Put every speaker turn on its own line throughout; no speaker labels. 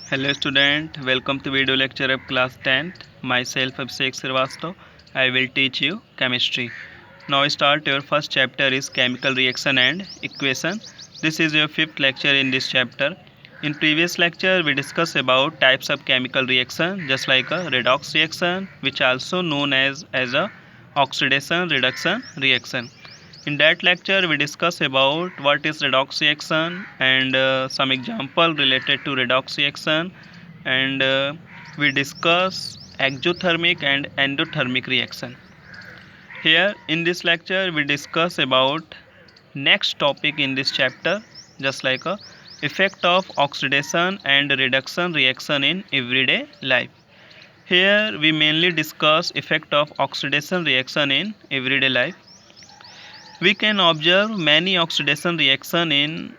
Hello student, welcome to video lecture of class 10th. Myself Abhishek Srivastava. I will teach you chemistry. Now start your first chapter is chemical reaction and equation. This is your fifth lecture in this chapter. In previous lecture we discussed about types of chemical reaction just like a redox reaction which also known as a oxidation reduction reaction. In that lecture, we discuss about what is redox reaction and some example related to redox reaction, and we discuss exothermic and endothermic reaction. Here in this lecture, we discuss about next topic in this chapter, just like a effect of oxidation and reduction reaction in everyday life. Here we mainly discuss effect of oxidation reaction in everyday life. We can observe many oxidation reactions in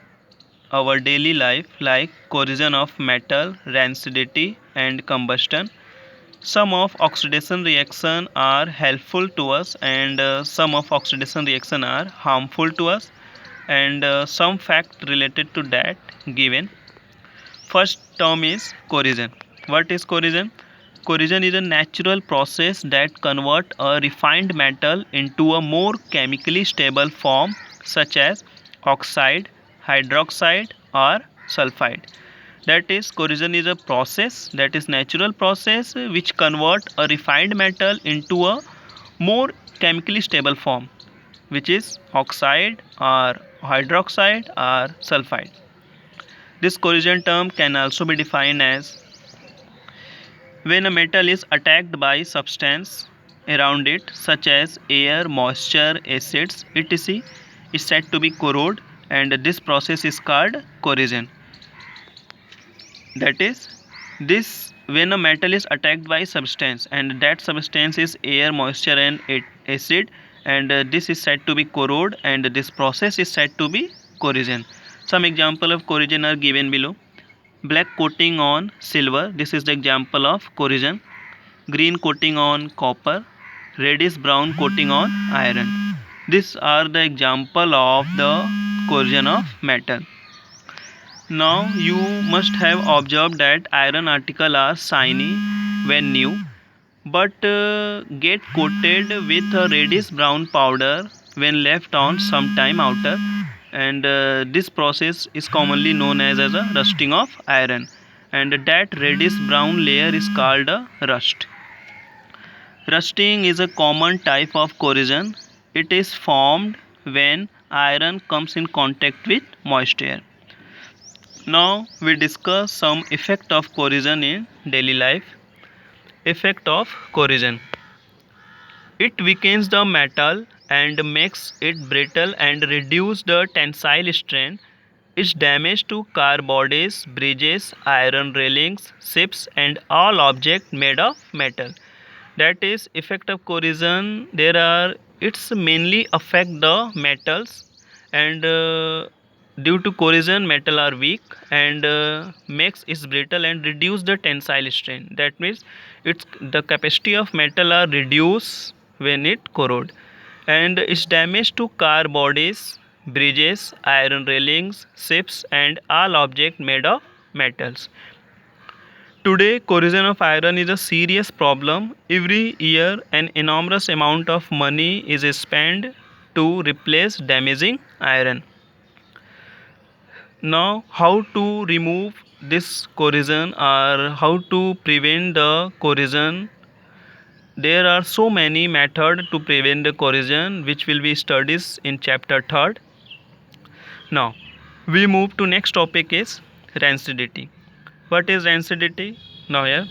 our daily life like corrosion of metal, rancidity and combustion. Some of oxidation reaction are helpful to us and some of oxidation reaction are harmful to us and some fact related to that given. First term is corrosion. What is corrosion? Corrosion is a natural process that converts a refined metal into a more chemically stable form such as oxide, hydroxide or sulfide. That is corrosion is a process that is natural process which convert a refined metal into a more chemically stable form which is oxide or hydroxide or sulfide. This corrosion term can also be defined as when a metal is attacked by substance around it such as air, moisture, acids, etc. is said to be corrode and this process is called corrosion. That is this when a metal is attacked by substance and that substance is air, moisture and acid and this is said to be corrode and this process is said to be corrosion. Some example of corrosion are given below. Black coating on silver, this is the example of corrosion. Green coating on copper, reddish brown coating on iron. These are the example of the corrosion of metal. Now you must have observed that iron articles are shiny when new but get coated with a reddish brown powder when left on some time outer and this process is commonly known as a rusting of iron and that reddish brown layer is called a rust. Rusting is a common type of corrosion. It is formed when iron comes in contact with moisture. Now we discuss some effect of corrosion in daily life. Effect of corrosion. It weakens the metal and makes it brittle and reduce the tensile strength. Its damage to car bodies, bridges, iron railings, ships and all objects made of metal. That is effect of corrosion. There are it's mainly affect the metals and due to corrosion metal are weak and makes it brittle and reduce the tensile strength. That means it's the capacity of metal are reduced when it corrode and its damage to car bodies, bridges, iron railings, ships and all objects made of metals. Today, corrosion of iron is a serious problem. Every year, an enormous amount of money is spent to replace damaging iron. Now, how to remove this corrosion or how to prevent the corrosion? There are so many methods to prevent the corrosion which will be studied in chapter 3rd. Now, we move to next topic is rancidity. What is rancidity? Now here.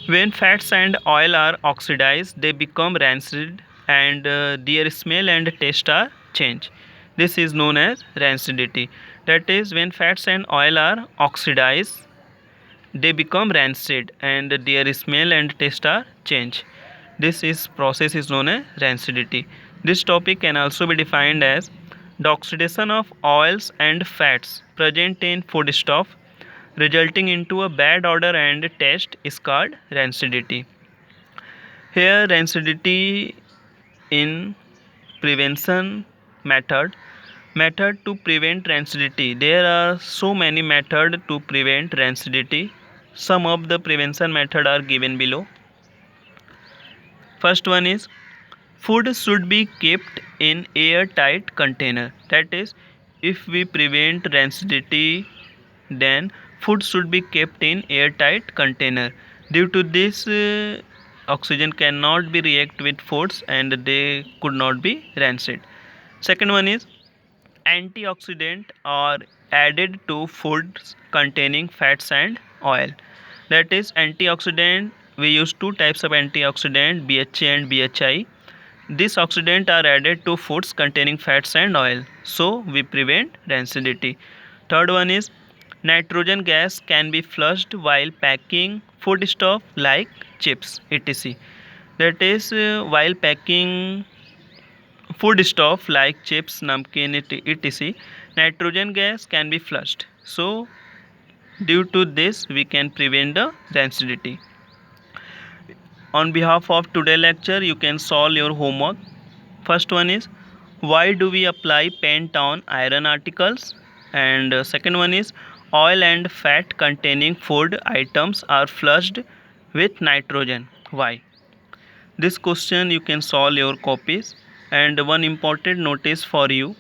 When fats and oil are oxidized, they become rancid and their smell and taste are changed. This is known as rancidity. That is, when fats and oil are oxidized, they become rancid and their smell and taste are changed. This is process is known as rancidity. This topic can also be defined as the oxidation of oils and fats present in foodstuff resulting into a bad odor and taste is called rancidity. Here rancidity in prevention method. Method to prevent rancidity. There are so many methods to prevent rancidity. Some of the prevention methods are given below. First one is food should be kept in airtight container. That is, if we prevent rancidity, then food should be kept in airtight container. Due to this, oxygen cannot be react with foods and they could not be rancid. Second one is antioxidant are added to foods containing fats and oil. That is, antioxidant, we use two types of antioxidant, BHA and BHI. These oxidants are added to foods containing fats and oil, so we prevent rancidity. Third one is nitrogen gas can be flushed while packing foodstuff like chips, etc. That is, while packing foodstuff like chips, namkeen, etc., nitrogen gas can be flushed. So, due to this, we can prevent the rancidity. On behalf of today's lecture, you can solve your homework. First one is why do we apply paint on iron articles? And second one is oil and fat containing food items are flushed with nitrogen. Why? This question you can solve your copies. And one important notice for you: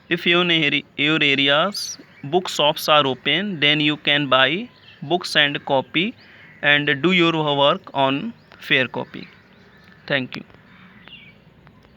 if your areas bookshops are open, then you can buy books and copy and do your work on fair copy. Thank you.